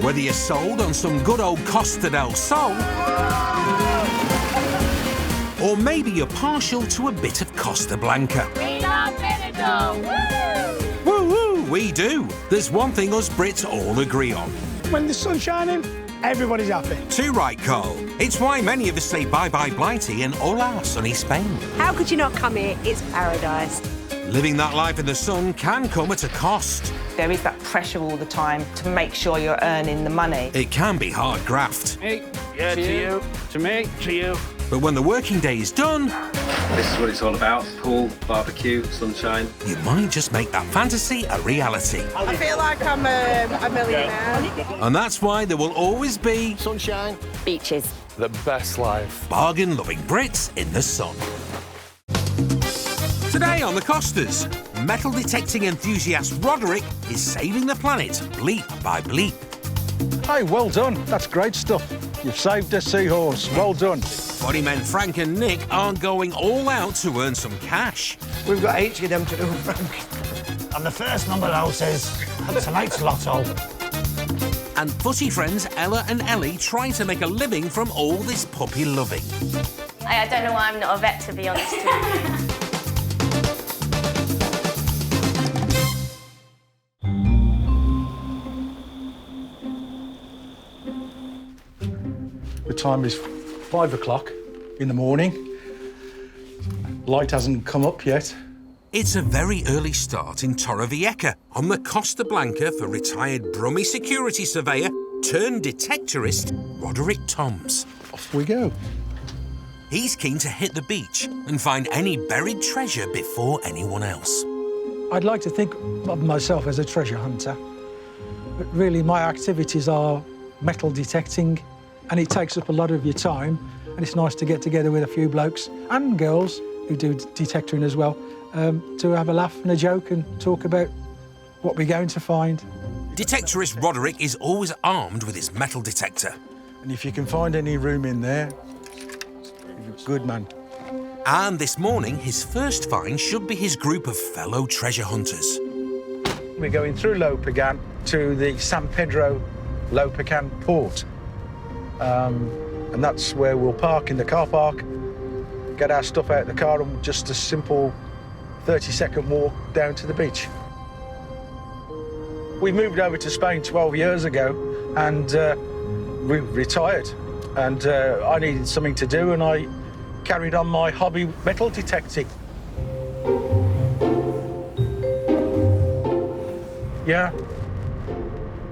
Whether you're sold on some good old Costa del Sol, or maybe you're partial to a bit of Costa Blanca. We love Benidorm! Woo woo, we do. There's one thing us Brits all agree on. When the sun's shining, everybody's happy. Too right, Carl. It's why many of us say bye-bye Blighty and hola sunny Spain. How could you not come here? It's paradise. Living that life in the sun can come at a cost. There is that pressure all the time to make sure you're earning the money. It can be hard graft. Hey, yeah, to you, to me, to you. But when the working day is done, this is what it's all about. Pool, barbecue, sunshine. You might just make that fantasy a reality. I feel like I'm a millionaire. And that's why there will always be Sunshine. Beaches. The best life. bargain-loving Brits in the sun. Today on the Costas, metal-detecting enthusiast Roderick is saving the planet bleep by bleep. Hey, well done. That's great stuff. You've saved a seahorse. Well done. Body men Frank and Nick are going all out to earn some cash. We've got 8 of them to do, Frank. And the first number now says, tonight's lotto. And footy friends Ella and Ellie try to make a living from all this puppy loving. I don't know why I'm not a vet, to be honest with you. The time is 5 o'clock in the morning. Light hasn't come up yet. It's a very early start in Torrevieja on the Costa Blanca for retired Brummie security surveyor turned detectorist Roderick Toms. Off we go. He's keen to hit the beach and find any buried treasure before anyone else. I'd like to think of myself as a treasure hunter, but really my activities are metal detecting, and it takes up a lot of your time, and it's nice to get together with a few blokes and girls who do detectoring as well, to have a laugh and a joke and talk about what we're going to find. Detectorist Roderick is always armed with his metal detector. And if you can find any room in there, you're a good man. And this morning, his first find should be his group of fellow treasure hunters. We're going through Lopagan to the San Pedro Lopagan port. And that's where we'll park in the car park, get our stuff out of the car, and just a simple 30-second walk down to the beach. We moved over to Spain 12 years ago, and we retired. And I needed something to do, and I carried on my hobby metal detecting. Yeah,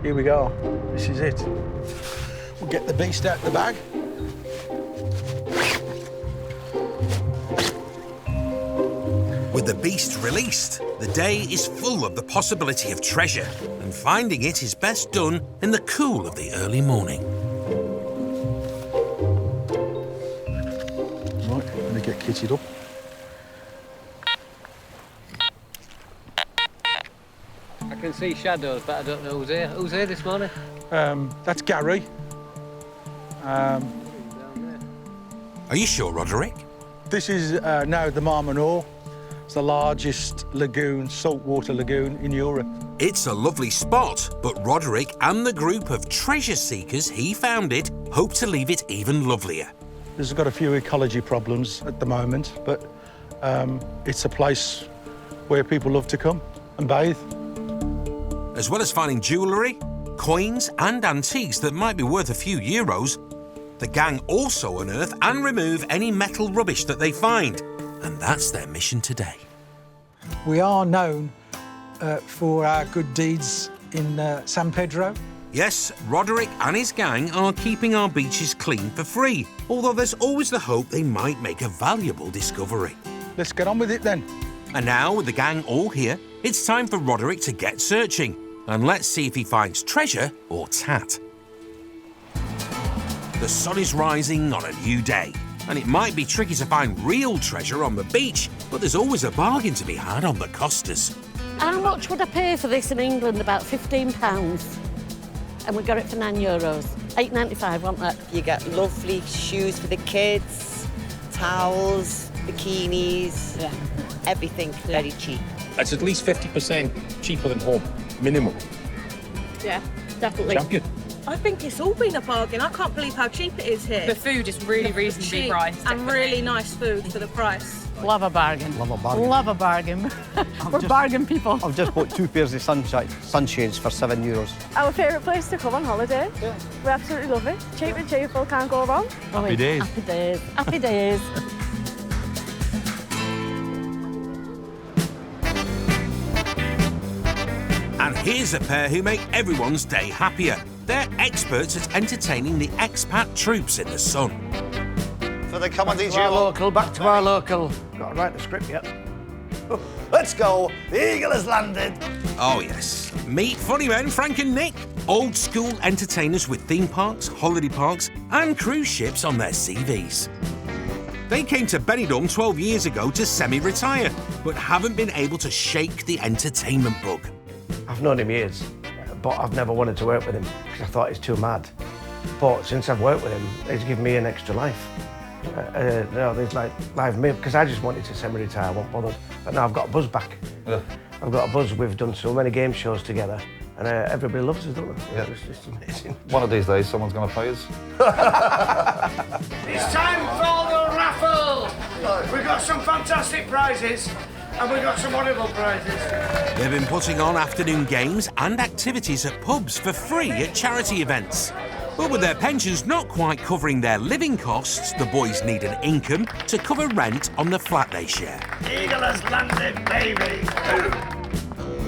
here we go. This is it. We'll get the beast out the bag. With the beast released, the day is full of the possibility of treasure, and finding it is best done in the cool of the early morning. Right, let me get kitted up. I can see shadows, but I don't know who's here. Who's here this morning? That's Gary. Are you sure, Roderick? This is now the Marmanor. It's the largest lagoon, saltwater lagoon in Europe. It's a lovely spot, but Roderick and the group of treasure seekers he founded hope to leave it even lovelier. It's got a few ecology problems at the moment, but it's a place where people love to come and bathe. As well as finding jewellery, coins and antiques that might be worth a few euros, the gang also unearth and remove any metal rubbish that they find. And that's their mission today. We are known for our good deeds in San Pedro. Yes, Roderick and his gang are keeping our beaches clean for free, although there's always the hope they might make a valuable discovery. Let's get on with it then. And now, with the gang all here, it's time for Roderick to get searching. And let's see if he finds treasure or tat. The sun is rising on a new day, and it might be tricky to find real treasure on the beach, but there's always a bargain to be had on the Costas. How much would I pay for this in England? About £15. And we got it for €9. £8.95, wasn't that? You get lovely shoes for the kids, towels, bikinis, everything very cheap. It's at least 50% cheaper than home, minimum. Yeah, definitely. Champion. I think it's all been a bargain. I can't believe how cheap it is here. The food is really reasonably Cheap priced. and really nice food for the price. Love a bargain. Love a bargain. Love a bargain. We're bargain people. I've just bought 2 pairs of sunshades for €7. Our favourite place to come on holiday. Yeah. We absolutely love it. Cheap and cheerful, can't go wrong. Happy days. Happy days. Happy days. And here's a pair who make everyone's day happier. They're experts at entertaining the expat troops in the sun. For the comedy To our local, back to our local. Got to write the script yet. Let's go. The eagle has landed. Oh yes, meet funny men Frank and Nick, old school entertainers with theme parks, holiday parks and cruise ships on their CVs. They came to Benidorm 12 years ago to semi-retire, but haven't been able to shake the entertainment bug. I've known him years, but I've never wanted to work with him because I thought he's too mad. But since I've worked with him, he's given me an extra life. There's like live me, because I just wanted to semi-retire, I wasn't bothered. But now I've got a buzz back. Yeah. I've got a buzz. We've done so many game shows together, and everybody loves us, don't they? Yeah. It's just amazing. One of these days, someone's going to pay us. It's time for the raffle. We've got some fantastic prizes, and we've got some horrible prizes. They've been putting on afternoon games and activities at pubs for free at charity events. But with their pensions not quite covering their living costs, the boys need an income to cover rent on the flat they share. Eagle has landed, baby.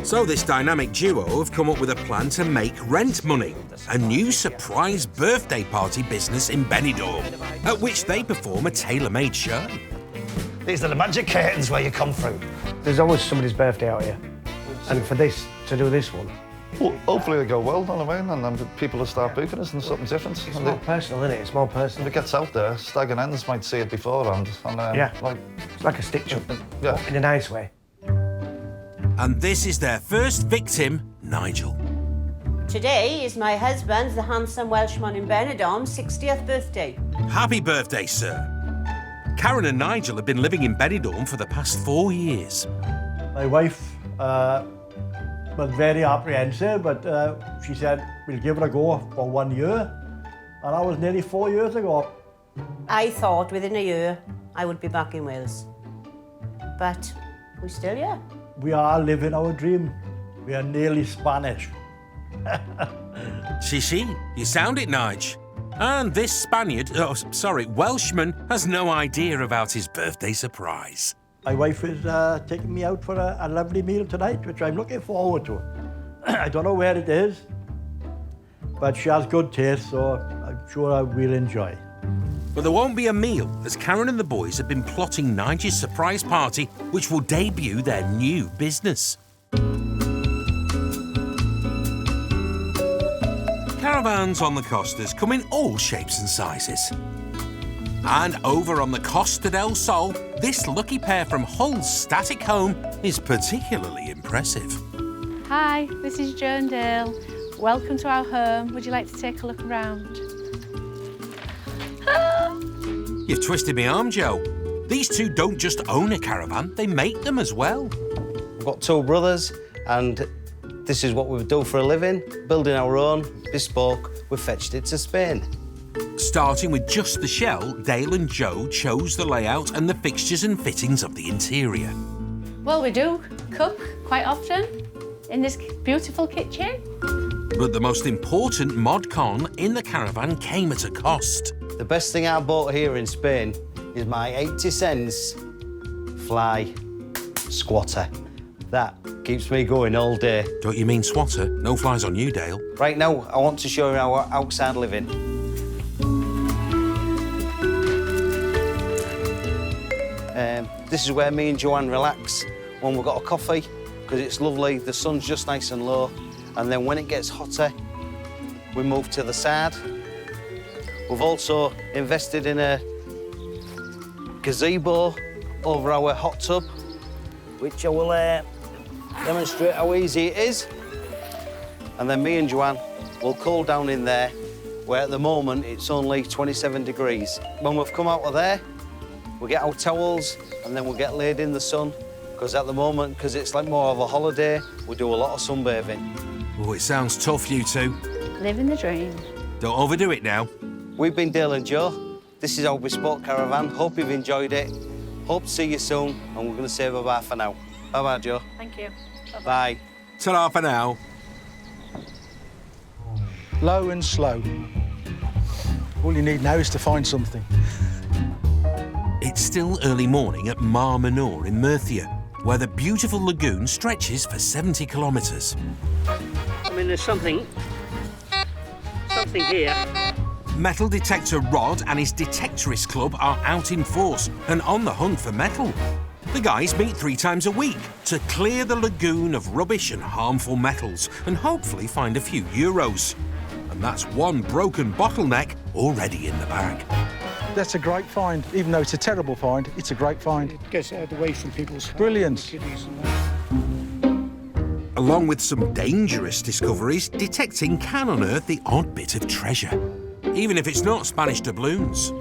So this dynamic duo have come up with a plan to make rent money, a new surprise birthday party business in Benidorm, at which they perform a tailor-made show. These are the magic curtains where you come through. There's always somebody's birthday out here, and for this, to do this one, Well, hopefully they go well, don't I mean? And then people will start booking us and something different. it's And more personal, isn't it? It's more if personal. it gets out there, stag and ends might see it beforehand. And Yeah. like, It's like a stitch-up, yeah. in a nice way. And this is their first victim, Nigel. Today is my husband, the handsome Welshman in Benidorm's 60th birthday. Happy birthday, sir. Karen and Nigel have been living in Benidorm for the past 4 years. My wife was very apprehensive, but she said, we'll give it a go for 1 year. And that was nearly 4 years ago. I thought within a year I would be back in Wales. But we're still here. We are living our dream. We are nearly Spanish. Si, you sound it, Nige. And this Welshman has no idea about his birthday surprise. My wife is taking me out for a lovely meal tonight, which I'm looking forward to. I don't know where it is, but she has good taste, so I'm sure I will enjoy. But there won't be a meal, as Karen and the boys have been plotting Nige's surprise party, which will debut their new business. Caravans on the Costas come in all shapes and sizes. And over on the Costa Del Sol, this lucky pair from Hull's static home is particularly impressive. Hi, this is Joan Dale. Welcome to our home. Would you like to take a look around? You've twisted my arm, Joe. These two don't just own a caravan, they make them as well. We've got 2 brothers, and this is what we do for a living, building our own, bespoke. We fetched it to Spain. Starting with just the shell, Dale and Joe chose the layout and the fixtures and fittings of the interior. Well, we do cook quite often in this beautiful kitchen. But the most important mod con in the caravan came at a cost. The best thing I bought here in Spain is my 80 cents fly squatter. That keeps me going all day. Don't you mean swatter? No flies on you, Dale. Right now, I want to show you our outside living. This is where me and Joanne relax when we've got a coffee, because it's lovely, the sun's just nice and low. And then when it gets hotter, we move to the side. We've also invested in a gazebo over our hot tub, which I will demonstrate how easy it is. And then me and Joanne will cool down in there, where at the moment it's only 27 degrees. When we've come out of there, we get our towels and then we'll get laid in the sun, because at the moment, because it's like more of a holiday, we do a lot of sunbathing. Oh, it sounds tough, you two. Living the dream. Don't overdo it now. We've been Dale and Joe. This is our Bespoke caravan. Hope you've enjoyed it. Hope to see you soon, and we're going to say bye-bye for now. Bye-bye, Joe. Thank you. Bye. Ta-ra for now. Low and slow. All you need now is to find something. It's still early morning at Mar Menor in Murcia, where the beautiful lagoon stretches for 70 kilometres. I mean, there's something here. Metal detector Rod and his Detectorist Club are out in force and on the hunt for metal. The guys meet 3 times a week to clear the lagoon of rubbish and harmful metals and hopefully find a few euros. And that's one broken bottleneck already in the bag. That's a great find. Even though it's a terrible find, it's a great find. It gets out away from people's... Brilliant. Along with some dangerous discoveries, detecting can unearth the odd bit of treasure, even if it's not Spanish doubloons.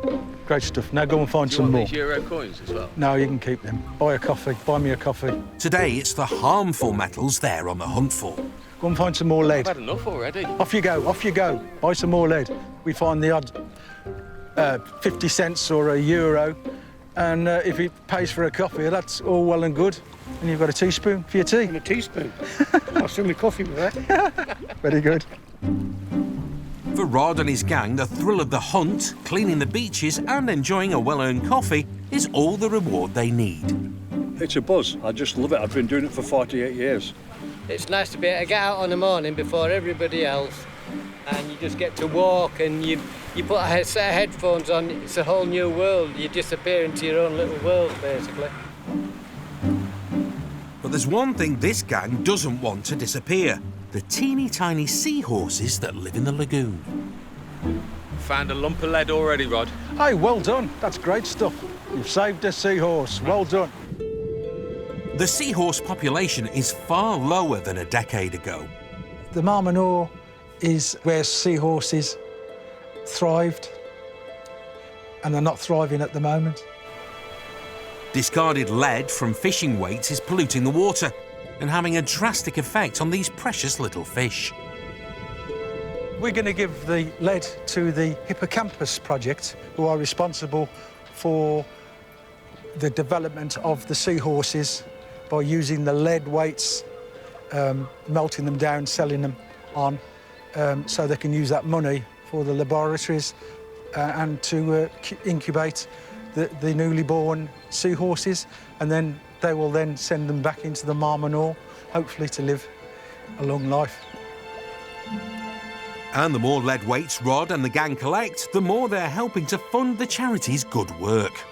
Great stuff. Now go and find some more. These euro coins as well? No, you can keep them. Buy a coffee. Buy me a coffee. Today, it's the harmful metals they're on the hunt for. Go and find some more lead. I've had enough already. Off you go, off you go. Buy some more lead. We find the odd 50 cents or a euro, and if it pays for a coffee, that's all well and good. And you've got a teaspoon for your tea. And a teaspoon. I'll fill my coffee with that. Very good. For Rod and his gang, the thrill of the hunt, cleaning the beaches and enjoying a well-earned coffee is all the reward they need. It's a buzz. I just love it. I've been doing it for 48 years. It's nice to be able to get out on the morning before everybody else, and you just get to walk, and you put a set of headphones on. It's a whole new world. You disappear into your own little world, basically. But there's one thing this gang doesn't want to disappear: the teeny tiny seahorses that live in the lagoon. Found a lump of lead already, Rod. Hey, well done. That's great stuff. You've saved a seahorse. Well done. The seahorse population is far lower than a decade ago. The Mar Menor is where seahorses thrived, and they're not thriving at the moment. Discarded lead from fishing weights is polluting the water and having a drastic effect on these precious little fish. We're going to give the lead to the Hippocampus project, who are responsible for the development of the seahorses by using the lead weights, melting them down, selling them on, so they can use that money for the laboratories and to incubate the newly born seahorses, and then they will then send them back into the Mar Menor, hopefully to live a long life. And the more lead weights Rod and the gang collect, the more they're helping to fund the charity's good work.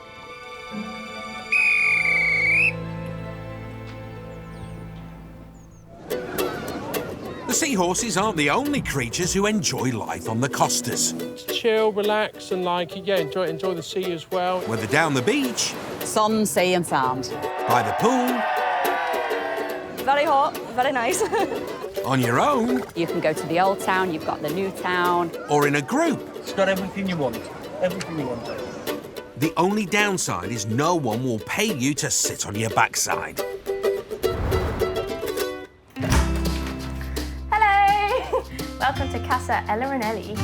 The seahorses aren't the only creatures who enjoy life on the Costas. Chill, relax, and enjoy the sea as well. Whether down the beach, sun, sea and sand. By the pool, very hot, very nice. On your own. You can go to the old town, you've got the new town. Or in a group. It's got everything you want. Everything you want. The only downside is no one will pay you to sit on your backside. Hello! Welcome to Casa Ella and Ellie.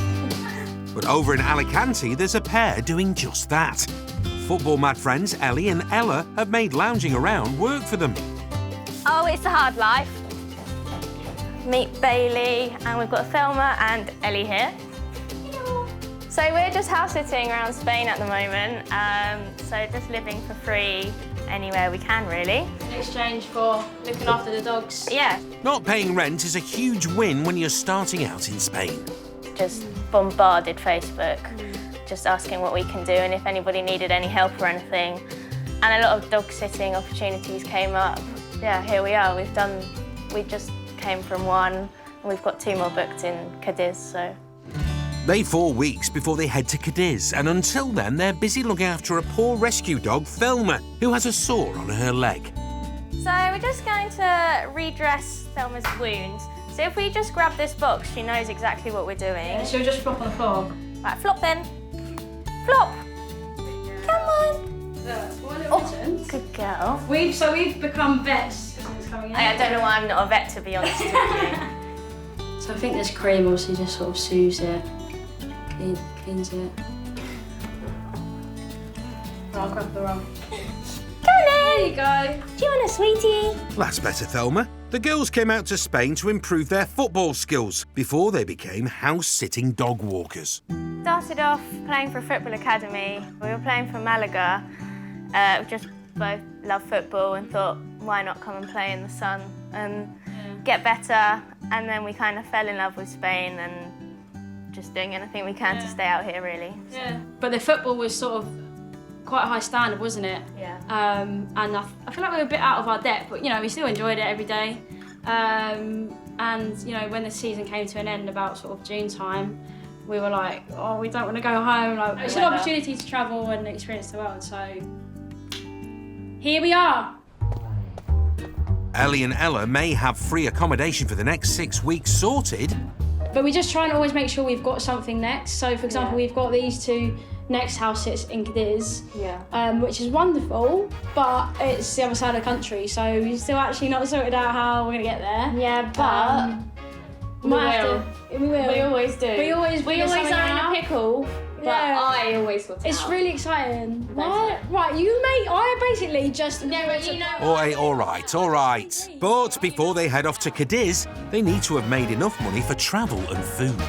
But over in Alicante, there's a pair doing just that. Football mad friends Ellie and Ella have made lounging around work for them. Oh, it's a hard life. Meet Bailey, and we've got Thelma and Ellie here. So we're just house-sitting around Spain at the moment, so just living for free anywhere we can, really. In exchange for looking after the dogs. Yeah. Not paying rent is a huge win when you're starting out in Spain. Just bombarded Facebook, just asking what we can do and if anybody needed any help or anything. And a lot of dog-sitting opportunities came up. Yeah, here we are. We just came from one, and we've got 2 more booked in Cadiz, so. They've 4 weeks before they head to Cadiz, and until then, they're busy looking after a poor rescue dog, Thelma, who has a sore on her leg. So we're just going to redress Thelma's wounds. So if we just grab this box, she knows exactly what we're doing. Yeah, she'll just flop on the floor. Right, flop then. Flop. Come on. Oh, good girl. We've become vets since coming in. I don't know why I'm not a vet, to be honest with you. So I think this cream obviously just sort of soothes it, cleans it. I'll grab the rum. There you go. Do you want a sweetie? That's better, Thelma. The girls came out to Spain to improve their football skills before they became house-sitting dog walkers. Started off playing for a football academy. We were playing for Malaga. We just both love football and thought, why not come and play in the sun and get better? And then we kind of fell in love with Spain and just doing anything we can to stay out here, really. Yeah. But the football was sort of quite a high standard, wasn't it? Yeah. And I feel like we were a bit out of our depth, but you know, we still enjoyed it every day. And you know, when the season came to an end about sort of June time, we were like, oh, we don't want to go home. Like, it's an opportunity to travel and experience the world, so here we are. Ellie and Ella may have free accommodation for the next 6 weeks sorted. But we just try and always make sure we've got something next. So, for example, we've got these two next house sits in Cadiz, which is wonderful, but it's the other side of the country, so we're still actually not sorted out how we're gonna get there. Yeah, but we will. We always do. We always are in a pickle, but I always sort it It's out. really exciting. Right, you mate, I basically just... No, but you know... All right. But before they head off to Cadiz, they need to have made enough money for travel and food.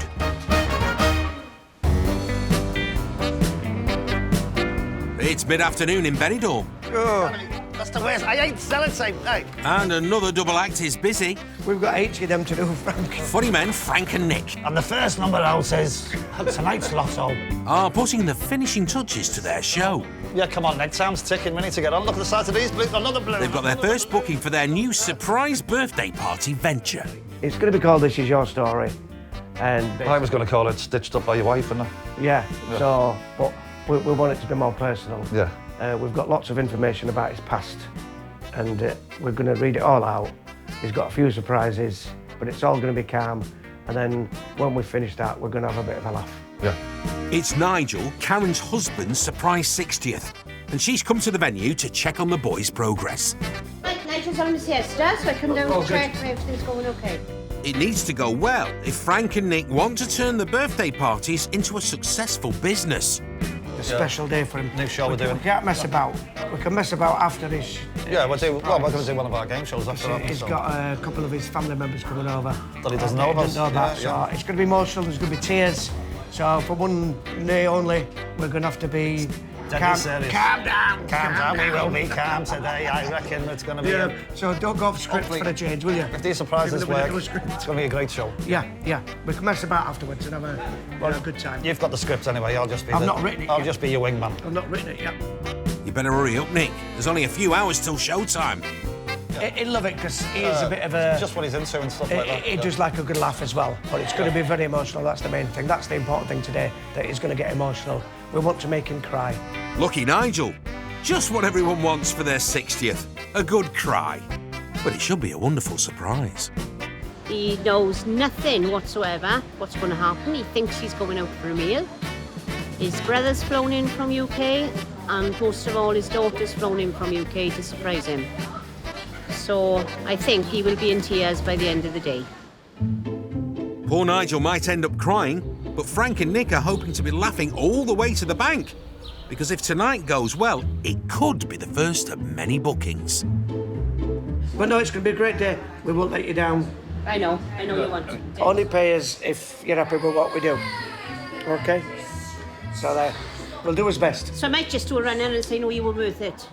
It's mid-afternoon in Benidorm. Oh, that's the worst. I hate sellotape, hey. And another double act is busy. We've got 80 of them to do, Frank. Funny men Frank and Nick. And the first number out says, tonight's lotto. Are putting the finishing touches to their show. Yeah, come on, Nick. Time's ticking. We need to get on. Look at the size of these blue. Another blue. They've got their first booking for their new surprise birthday party venture. It's going to be called This Is Your Story. And I was going to call it Stitched Up by Your Wife, innit? Yeah, so, but we want it to be more personal. Yeah. We've got lots of information about his past, and we're going to read it all out. He's got a few surprises, but it's all going to be calm. And then when we finish that, we're going to have a bit of a laugh. Yeah. It's Nigel, Karen's husband's surprise 60th, and she's come to the venue to check on the boys' progress. Right, Nigel's on the siesta, so I come down to check if everything's going okay. It needs to go well if Frank and Nick want to turn the birthday parties into a successful business. A special day for him. New show we're doing. We can't mess about. We can mess about after this. Yeah, we're going to do one of our game shows after that. He's got a couple of his family members coming over. That he doesn't know about. Doesn't know that, so it's going to be emotional, there's going to be tears. So for one day only, we're going to have to be calm. Calm down. Calm down. We will be calm today. I reckon it's going to be. Yeah. So don't go off script for a change, will you? If these surprises work, it's going to be a great show. Yeah. We can mess about afterwards and have a good time. You've got the script anyway. I'll just be. I've not written it. I'll just be your wingman. I've not written it yet. You better hurry up, Nick. There's only a few hours till showtime. He'll love it because he's a bit of a... Just what he's into and stuff like that. He does like a good laugh as well, but it's going to be very emotional. That's the main thing. That's the important thing today, that he's going to get emotional. We want to make him cry. Lucky Nigel. Just what everyone wants for their 60th. A good cry. But it should be a wonderful surprise. He knows nothing whatsoever what's going to happen. He thinks he's going out for a meal. His brother's flown in from UK, and most of all, his daughter's flown in from UK to surprise him. So I think he will be in tears by the end of the day. Poor Nigel might end up crying, but Frank and Nick are hoping to be laughing all the way to the bank. Because if tonight goes well, it could be the first of many bookings. But no, it's going to be a great day. We won't let you down. I know you want to. Only pay us if you're happy with what we do. OK? So we'll do his best. So I might just do a run in and say, no, you were worth it.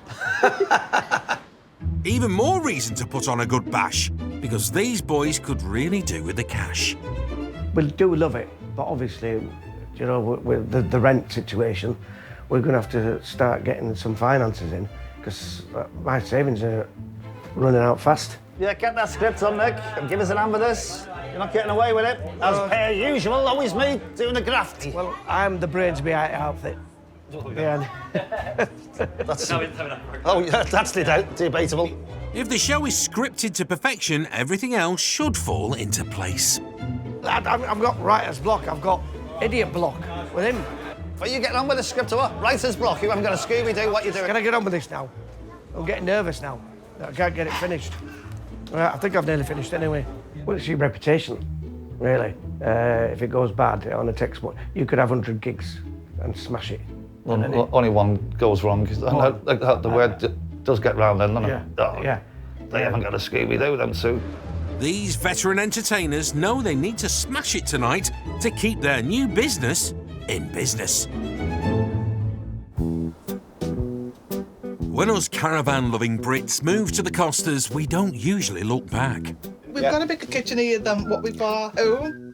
Even more reason to put on a good bash, because these boys could really do with the cash. We do love it, but obviously, you know, with the rent situation, we're going to have to start getting some finances in, because my savings are running out fast. Yeah, get that script on, Nick, and give us an hand with this. You're not getting away with it. As per usual, always me doing the graft. Well, I'm the brains behind the outfit. Yeah. That's debatable. If the show is scripted to perfection, everything else should fall into place. I've got writer's block, I've got idiot block with him. Are you getting on with the script or what? Writer's block, you haven't got a Scooby-Doo, what you doing? Can I get on with this now? I'm getting nervous now. I can't get it finished. I think I've nearly finished anyway. Well, it's your reputation. really. If it goes bad, it only takes one. You could have 100 gigs and smash it. Well, only one goes wrong. The word does get round then, doesn't it? Yeah. They haven't got a Scooby-Doo, them two. These veteran entertainers know they need to smash it tonight to keep their new business in business. When us caravan-loving Brits move to the Costas, we don't usually look back. We've got a bigger kitchen here than what we've got at home.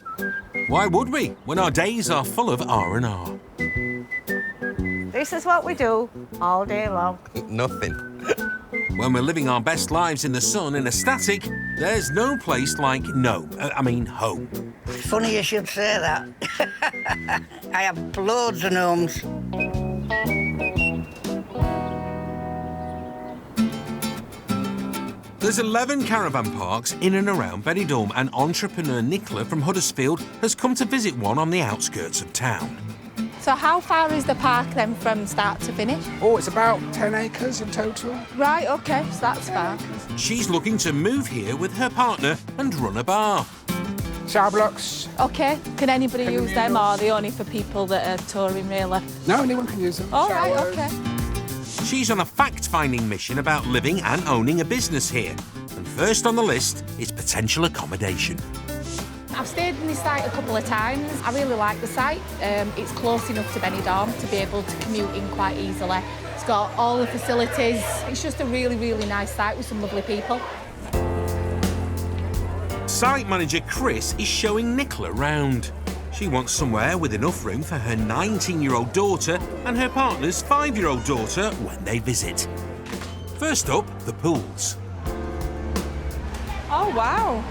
Why would we, when our days are full of R&R? This is what we do all day long. Nothing. When we're living our best lives in the sun in a static, there's no place like home. Funny you should say that. I have loads of gnomes. There's 11 caravan parks in and around Benidorm, and entrepreneur Nicola from Huddersfield has come to visit one on the outskirts of town. So how far is the park then from start to finish? Oh, it's about 10 acres in total. Right, OK, so that's far. She's looking to move here with her partner and run a bar. Shower blocks. OK, can anybody use them, or are they only for people that are touring, really? No, anyone can use them. All right, OK. She's on a fact-finding mission about living and owning a business here. And first on the list is potential accommodation. I've stayed in this site a couple of times. I really like the site. It's close enough to Benidorm to be able to commute in quite easily. It's got all the facilities. It's just a really, really nice site with some lovely people. Site manager Chris is showing Nicola round. She wants somewhere with enough room for her 19-year-old daughter and her partner's 5-year-old daughter when they visit. First up, the pools. Oh, wow.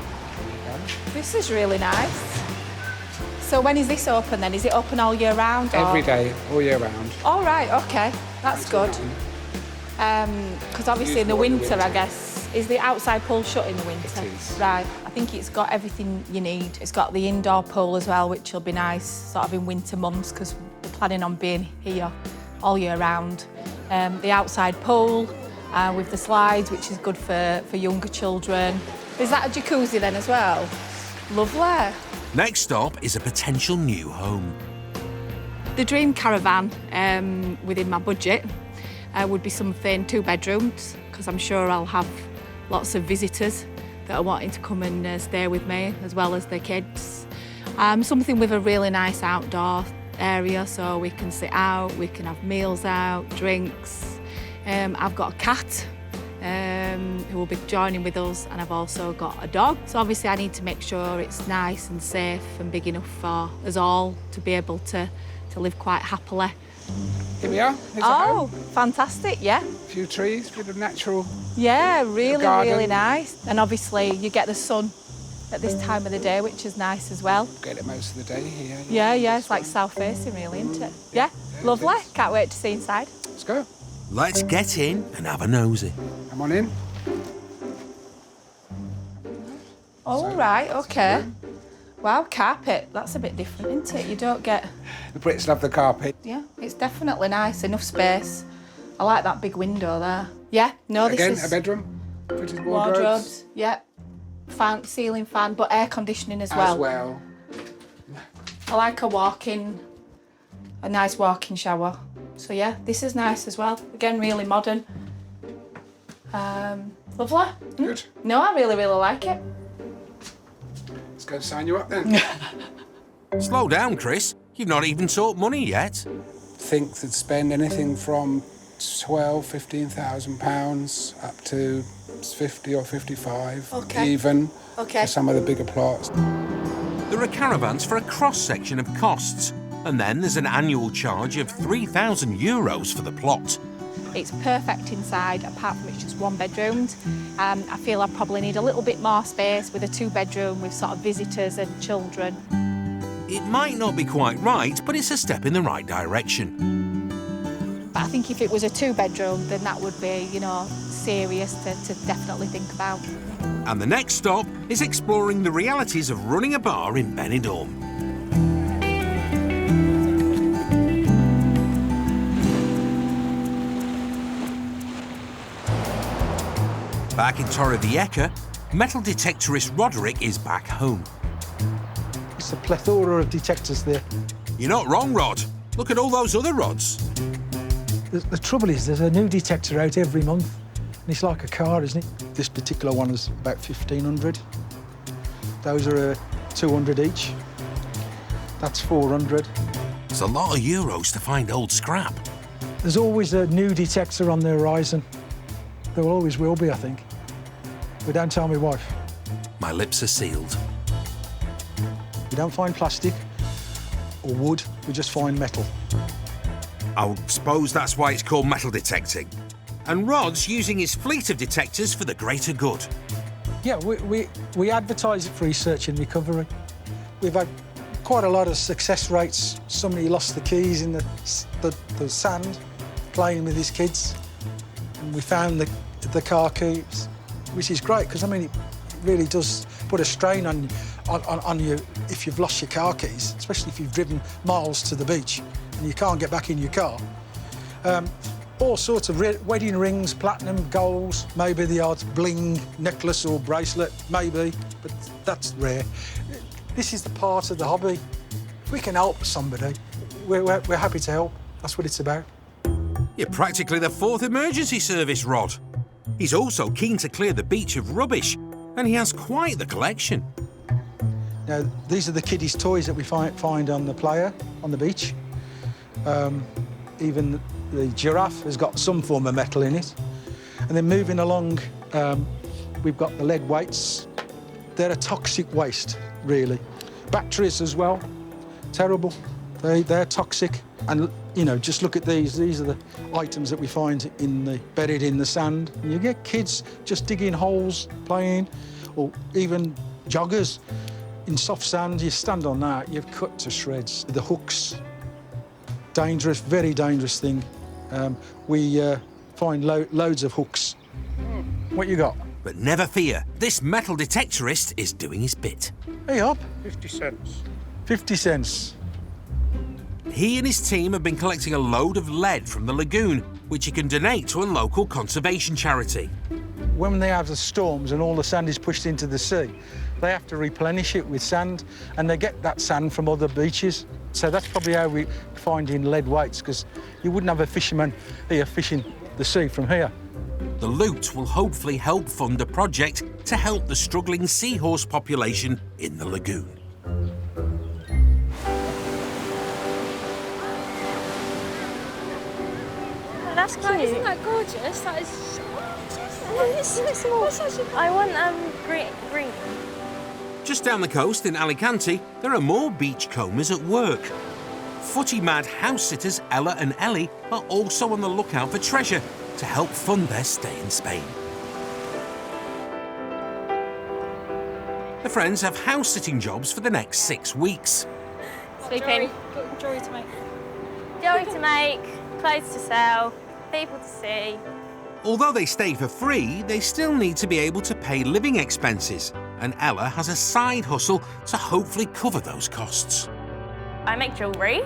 This is really nice. So when is this open then? Is it open all year round? Or? Every day, all year round. All right, OK. That's good. Because obviously in the winter, I guess, is the outside pool shut in the winter? It is. Right. I think it's got everything you need. It's got the indoor pool as well, which will be nice, sort of in winter months, because we're planning on being here all year round. The outside pool with the slides, which is good for younger children. Is that a jacuzzi then as well? Lovely. Next stop is a potential new home. The dream caravan within my budget would be something 2 bedrooms, because I'm sure I'll have lots of visitors that are wanting to come and stay with me, as well as their kids. Something with a really nice outdoor area, so we can sit out, we can have meals out, drinks. I've got a cat who will be joining with us, and I've also got a dog. So obviously I need to make sure it's nice and safe and big enough for us all to be able to live quite happily. Here we are. Oh, fantastic, yeah. A few trees, a bit of natural. Yeah, really, garden. really nice. And obviously you get the sun at this time of the day, which is nice as well. Get it most of the day here. Yeah, it's like south-facing really, isn't it? Yeah, lovely. Can't wait to see inside. Let's go. Let's get in and have a nosy. Come on in. All right, OK. Wow, carpet. That's a bit different, isn't it? You don't get... The Brits love the carpet. Yeah, it's definitely nice. Enough space. I like that big window there. Yeah, no, Again, this is... a bedroom. Fitted wardrobes. Yeah. Fan, ceiling fan, but air conditioning as well. As well. I like a nice walk-in shower. So yeah, this is nice as well. Again, really modern. Lovely. Good. No, I really, really like it. Let's go sign you up then. Slow down, Chris. You've not even talked money yet. Think to spend anything from £12,000–15,000 up to 50 or 55, even for some of the bigger plots. There are caravans for a cross-section of costs, and then there's an annual charge of €3,000 for the plot. It's perfect inside, apart from it's just 1 bedroom. I feel I probably need a little bit more space with a 2-bedroom with sort of visitors and children. It might not be quite right, but it's a step in the right direction. But I think if it was a 2-bedroom, then that would be, serious to definitely think about. And the next stop is exploring the realities of running a bar in Benidorm. Back in Torrevieja, metal detectorist Roderick is back home. It's a plethora of detectors there. You're not wrong, Rod. Look at all those other rods. The trouble is, there's a new detector out every month, and it's like a car, isn't it? This particular one is about 1,500. Those are 200 each. That's 400. It's a lot of euros to find old scrap. There's always a new detector on the horizon. There always will be, I think. But don't tell my wife. My lips are sealed. We don't find plastic or wood, we just find metal. I suppose that's why it's called metal detecting. And Rod's using his fleet of detectors for the greater good. Yeah, we advertise it for research and recovery. We've had quite a lot of success rates. Somebody lost the keys in the sand, playing with his kids. And we found the car keys, which is great, because, I mean, it really does put a strain on you if you've lost your car keys, especially if you've driven miles to the beach and you can't get back in your car. All sorts of wedding rings, platinum, golds, maybe the odd bling necklace or bracelet, maybe, but that's rare. This is the part of the hobby. If we can help somebody, we're happy to help. That's what it's about. You're practically the fourth emergency service, Rod. He's also keen to clear the beach of rubbish, and he has quite the collection. Now, these are the kiddies' toys that we find on the playa, on the beach. Even the giraffe has got some form of metal in it. And then moving along, we've got the lead weights. They're a toxic waste, really. Batteries as well, terrible. They're toxic. And, you know, just look at these. These are the items that we find buried in the sand. And you get kids just digging holes, playing, or even joggers in soft sand. You stand on that, you're cut to shreds. The hooks, dangerous, very dangerous thing. We find loads of hooks. What you got? But never fear, this metal detectorist is doing his bit. Hey up. 50 cents. 50 cents. He and his team have been collecting a load of lead from the lagoon, which he can donate to a local conservation charity. When they have the storms and all the sand is pushed into the sea, they have to replenish it with sand, and they get that sand from other beaches. So that's probably how we're finding lead weights, because you wouldn't have a fisherman here fishing the sea from here. The loot will hopefully help fund a project to help the struggling seahorse population in the lagoon. That's cute. Isn't that gorgeous? That is... I want green. Just down the coast in Alicante, there are more beachcombers at work. Footy-mad house-sitters Ella and Ellie are also on the lookout for treasure to help fund their stay in Spain. The friends have house-sitting jobs for the next 6 weeks. Sleeping. Jewellery to make. Jewellery to make, clothes to sell, people to see. Although they stay for free, they still need to be able to pay living expenses, and Ella has a side hustle to hopefully cover those costs. I make jewellery.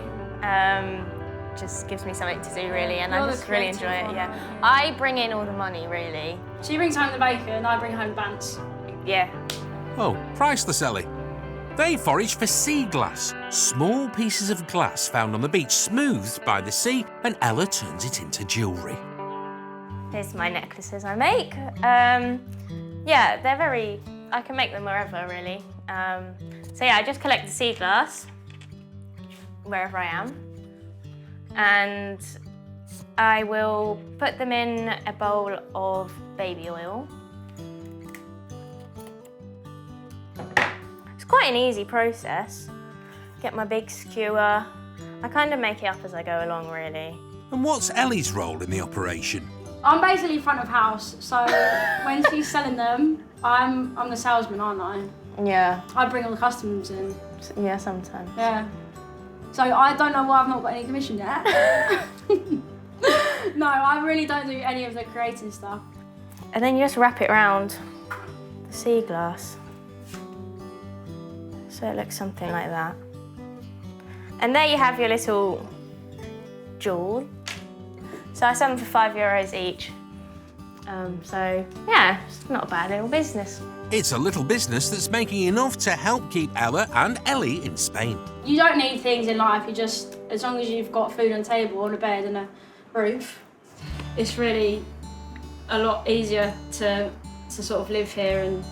Just gives me something to do, really, and I just really enjoy it, yeah. I bring in all the money, really. She brings home the bacon, I bring home the pants. Yeah. Oh, priceless, Ellie. They forage for sea glass, small pieces of glass found on the beach, smoothed by the sea, and Ella turns it into jewellery. Here's my necklaces I make. Yeah, they're very... I can make them wherever, really. So yeah, I just collect the sea glass wherever I am, and I will put them in a bowl of baby oil. It's quite an easy process. Get my big skewer. I kind of make it up as I go along, really. And what's Ellie's role in the operation? I'm basically front of house, so when she's selling them, I'm the salesman, aren't I? Yeah. I bring all the customers in. Yeah, sometimes. Yeah. So I don't know why I've not got any commission yet. No, I really don't do any of the creative stuff. And then you just wrap it around the sea glass. So it looks something like that. And there you have your little jewel. So I sell them for €5 each. So, yeah, it's not a bad little business. It's a little business that's making enough to help keep Ella and Ellie in Spain. You don't need things in life, you just, as long as you've got food on the table and a bed and a roof, it's really a lot easier to sort of live here, and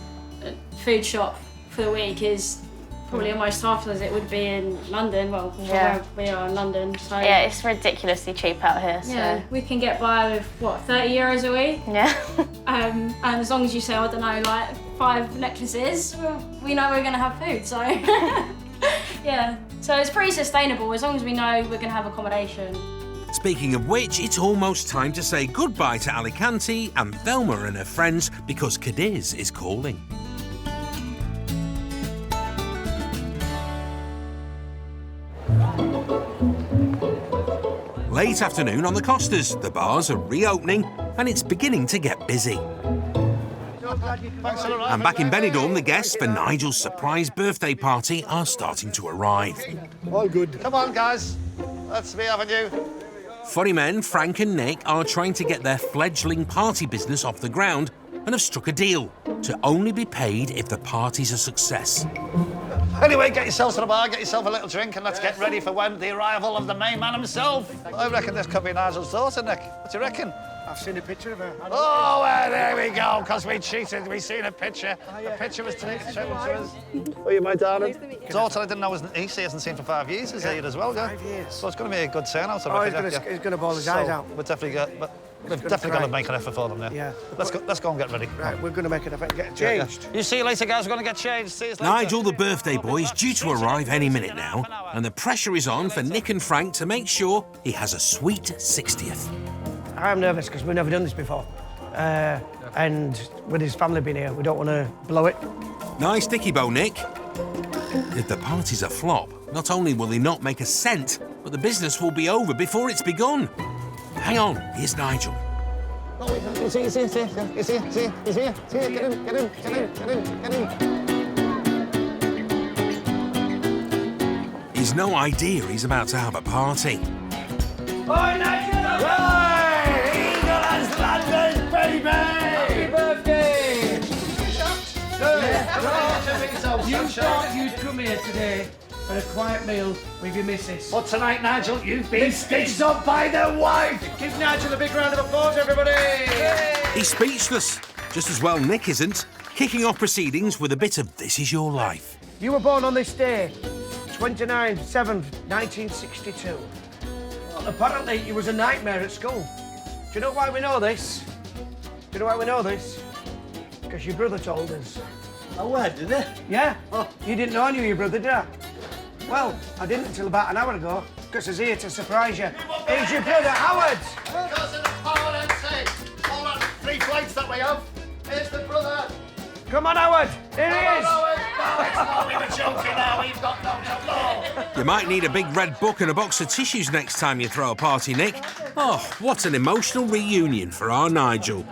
food shop for the week is probably almost half as it would be in London. Well, where we are in London. So yeah, it's ridiculously cheap out here. So. Yeah, we can get by with, what, 30 euros a week? Yeah. And as long as you say, I don't know, like 5 necklaces, we know we're gonna have food, so. Yeah, so it's pretty sustainable as long as we know we're gonna have accommodation. Speaking of which, it's almost time to say goodbye to Alicante and Thelma and her friends because Cadiz is calling. Late afternoon on the Costas, the bars are reopening and it's beginning to get busy. And back in Benidorm, the guests for Nigel's surprise birthday party are starting to arrive. All good. Come on, guys. Let's be having you. Funny men Frank and Nick are trying to get their fledgling party business off the ground and have struck a deal to only be paid if the party's a success. Anyway, get yourselves to the bar, get yourself a little drink, and let's get ready for when the arrival of the main man himself. I reckon this could be Nigel's daughter, Nick. What do you reckon? I've seen a picture of her. Oh, well, there we go, because we cheated. We seen a picture. The picture was taken to us. Oh, you my darling? Daughter, I didn't know was he hasn't seen for 5 years, is he as well, yeah? 5 years. So it's going to be a good turnout. Oh, he's going to bawl his eyes out. We've definitely got to make an effort for them, yeah. Let's go and get ready. Right, we're going to make an effort and get changed. You see you later, guys. We're going to get changed. See you later. Nigel, the birthday boy, is due to arrive any minute now, and the pressure is on for Nick and Frank to make sure he has a sweet 60th. I'm nervous because we've never done this before. And with his family being here, we don't want to blow it. Nice dicky bow, Nick. If the party's a flop, not only will they not make a cent, but the business will be over before it's begun. Hang on, here's Nigel. He's here. Get in. He's no idea he's about to have a party. Hi, Nigel! Hey! Eagle has landed, baby! Happy birthday! You thought you'd come here today for a quiet meal with your missus. But tonight, Nigel, you've been stitched up by the wife! Give Nigel a big round of applause, everybody! Yay! He's speechless. Just as well Nick isn't, kicking off proceedings with a bit of This Is Your Life. You were born on this day, 29/7/, 1962. Well, apparently, you was a nightmare at school. Do you know why we know this? Because your brother told us. Oh, where, did he? Yeah. Oh, you didn't know I knew your brother, did I? Well, I didn't until about an hour ago, because he's here to surprise you. Here's your brother, Howard! Because of the power and say, all that 3 flights that we have, here's the brother. Come on, Howard! Here he is! We were joking now, we've got no law. You might need a big red book and a box of tissues next time you throw a party, Nick. Oh, what an emotional reunion for our Nigel.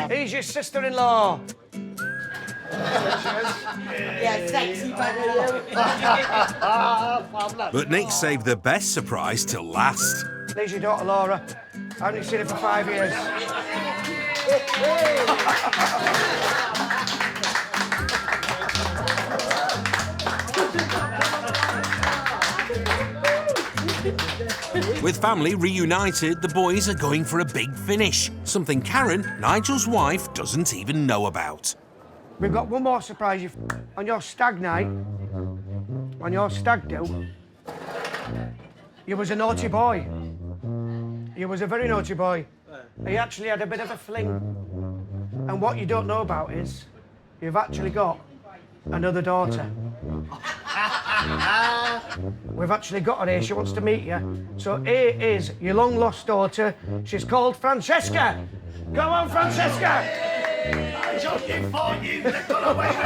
Here's your sister-in-law. Yeah, sexy But Nick saved the best surprise till last. There's your daughter, Laura. I haven't seen her for 5 years. With family reunited, the boys are going for a big finish, something Karen, Nigel's wife, doesn't even know about. We've got one more surprise. On your stag night, on your stag do, you was a naughty boy. You was a very naughty boy. He actually had a bit of a fling. And what you don't know about is, you've actually got another daughter. We've actually got her here. She wants to meet you. So here is your long-lost daughter. She's called Francesca. Come on, Francesca! Nigel, you thought you could have got away with it.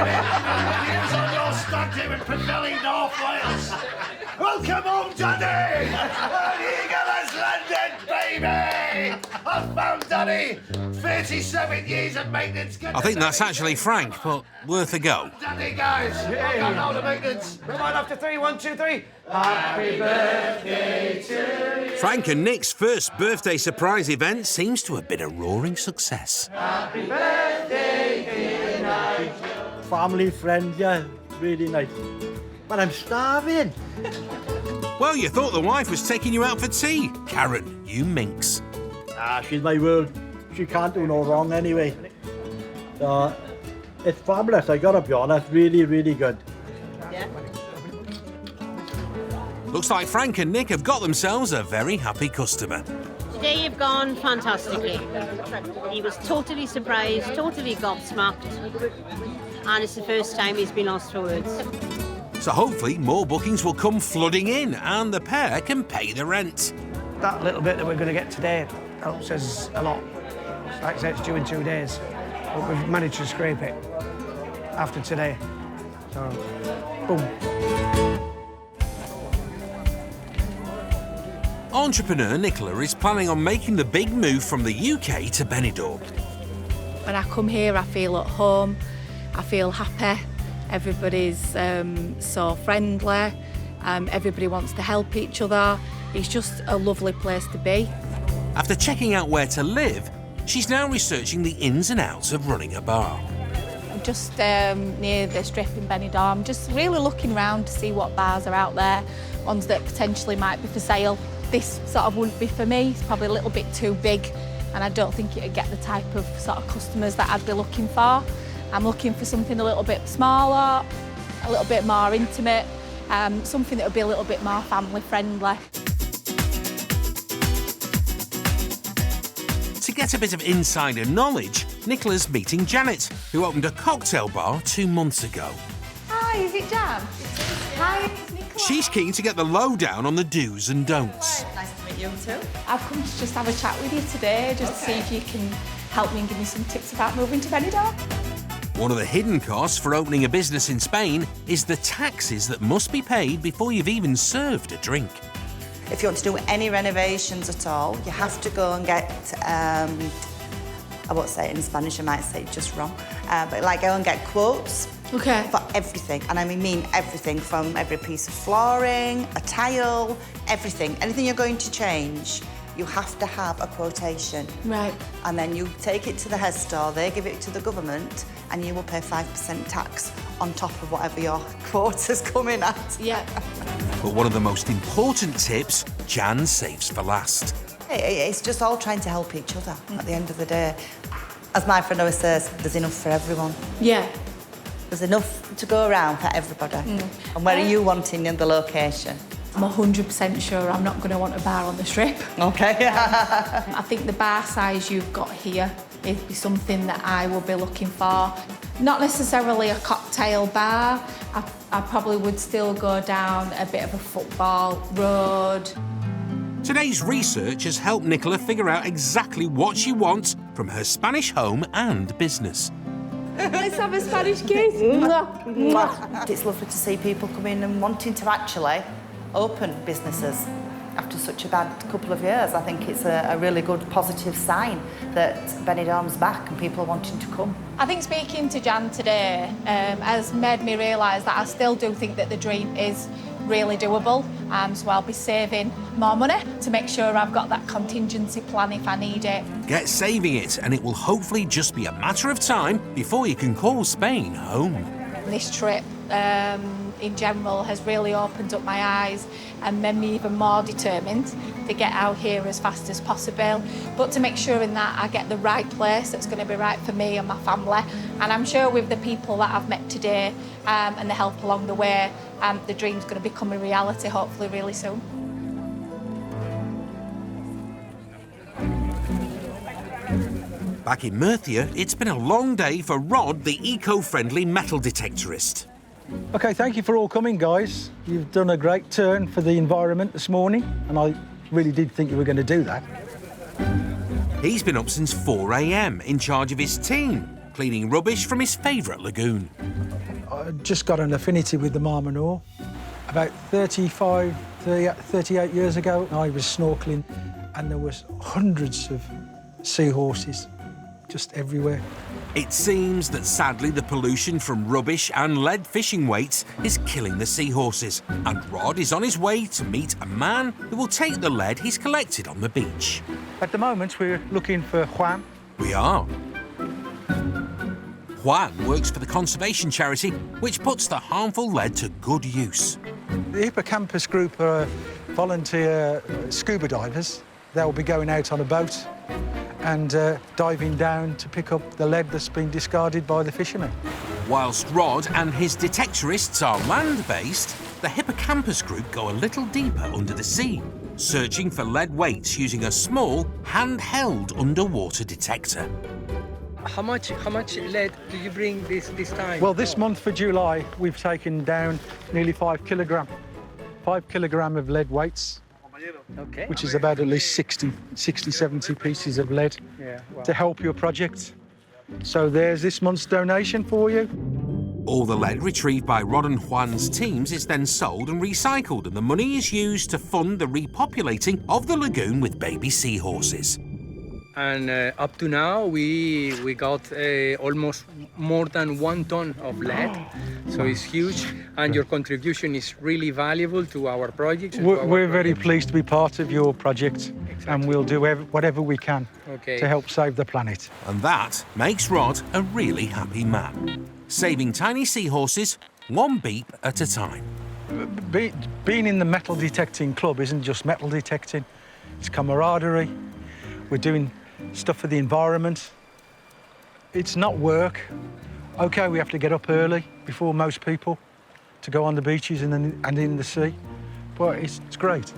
You was on your stag do in Pwllheli, North Wales. Welcome home, Daddy! An eagle has landed, baby! I found Daddy! 37 years of maintenance. I think that's actually Frank, but worth a go. Daddy, guys! I got load of maintenance. Come on, after 3, 1, 2, 3. Happy birthday to you. Frank and Nick's first birthday surprise event seems to have been a roaring success. Happy birthday, dear Nigel. Family, friends, yeah, really nice. But I'm starving. Well, you thought the wife was taking you out for tea. Karen, you minx. Ah, she's my world. She can't do no wrong anyway. So, it's fabulous, I gotta be honest. Really, really good. Yeah. Looks like Frank and Nick have got themselves a very happy customer. Today you've gone fantastically. He was totally surprised, totally gobsmacked, and it's the first time he's been lost for words. So hopefully more bookings will come flooding in and the pair can pay the rent. That little bit that we're going to get today helps us a lot. Like I said, it's due in 2 days, but we've managed to scrape it after today. So, boom. Entrepreneur Nicola is planning on making the big move from the UK to Benidorm. When I come here, I feel at home, I feel happy. Everybody's so friendly, everybody wants to help each other. It's just a lovely place to be. After checking out where to live, she's now researching the ins and outs of running a bar. I'm just near the strip in Benidorm, just really looking around to see what bars are out there, ones that potentially might be for sale. This sort of wouldn't be for me, it's probably a little bit too big, and I don't think it'd get the type of sort of customers that I'd be looking for. I'm looking for something a little bit smaller, a little bit more intimate, something that would be a little bit more family friendly. To get a bit of insider knowledge, Nicola's meeting Janet, who opened a cocktail bar 2 months ago. Hi, is it Jan? Hi, it's Nicola. She's keen to get the lowdown on the do's and don'ts. Nice to meet you too. I've come to just have a chat with you today, just to see if you can help me and give me some tips about moving to Benidorm. One of the hidden costs for opening a business in Spain is the taxes that must be paid before you've even served a drink. If you want to do any renovations at all, you have to go and get, I won't say it in Spanish, I might say it just wrong, but like go and get quotes for everything. And I mean everything, from every piece of flooring, a tile, everything. Anything you're going to change, you have to have a quotation. Right. And then you take it to the head store, they give it to the government, and you will pay 5% tax on top of whatever your quota's coming at. Yeah. But one of the most important tips, Jan saves for last. It's just all trying to help each other at the end of the day. As my friend always says, there's enough for everyone. Yeah. There's enough to go around for everybody. And where are you wanting in the location? I'm 100% sure I'm not going to want a bar on the strip. Okay. I think the bar size you've got here is something that I will be looking for. Not necessarily a cocktail bar. I probably would still go down a bit of a football road. Today's research has helped Nicola figure out exactly what she wants from her Spanish home and business. Let's have a Spanish kiss. It's lovely to see people come in and wanting to actually open businesses after such a bad couple of years. I think it's a really good positive sign that Benidorm's back and people are wanting to come. I think speaking to Jan today has made me realise that I still do think that the dream is really doable, so I'll be saving more money to make sure I've got that contingency plan if I need it. Get saving it, and it will hopefully just be a matter of time before you can call Spain home. This trip in general has really opened up my eyes and made me even more determined to get out here as fast as possible, but to make sure in that I get the right place that's going to be right for me and my family. And I'm sure with the people that I've met today and the help along the way, the dream's going to become a reality hopefully really soon. Back in Murcia, it's been a long day for Rod, the eco-friendly metal detectorist. OK, thank you for all coming, guys. You've done a great turn for the environment this morning, and I really did think you were going to do that. He's been up since 4 a.m, in charge of his team, cleaning rubbish from his favourite lagoon. I just got an affinity with the Marmanor. About 38 years ago, I was snorkelling, and there was hundreds of seahorses, just everywhere. It seems that sadly the pollution from rubbish and lead fishing weights is killing the seahorses, and Rod is on his way to meet a man who will take the lead he's collected on the beach. At the moment, we're looking for Juan. We are. Juan works for the conservation charity, which puts the harmful lead to good use. The Hippocampus group are volunteer scuba divers. They'll be going out on a boat and diving down to pick up the lead that's been discarded by the fishermen. Whilst Rod and his detectorists are land-based, the Hippocampus group go a little deeper under the sea, searching for lead weights using a small, handheld underwater detector. How much lead do you bring this time? Well, this month for July, we've taken down nearly 5 kilogram of lead weights, okay. which is about at least 60, 70 pieces of lead to help your project. So there's this month's donation for you. All the lead retrieved by Rod and Juan's teams is then sold and recycled, and the money is used to fund the repopulating of the lagoon with baby seahorses. And up to now, we got almost more than 1 ton of lead, so it's huge. And your contribution is really valuable to our project. We're very pleased to be part of your project, and we'll do whatever we can to help save the planet. And that makes Rod a really happy man, saving tiny seahorses one beep at a time. Being in the metal detecting club isn't just metal detecting, it's camaraderie. We're doing stuff for the environment. It's not work. OK, we have to get up early before most people to go on the beaches and in the sea, but it's great.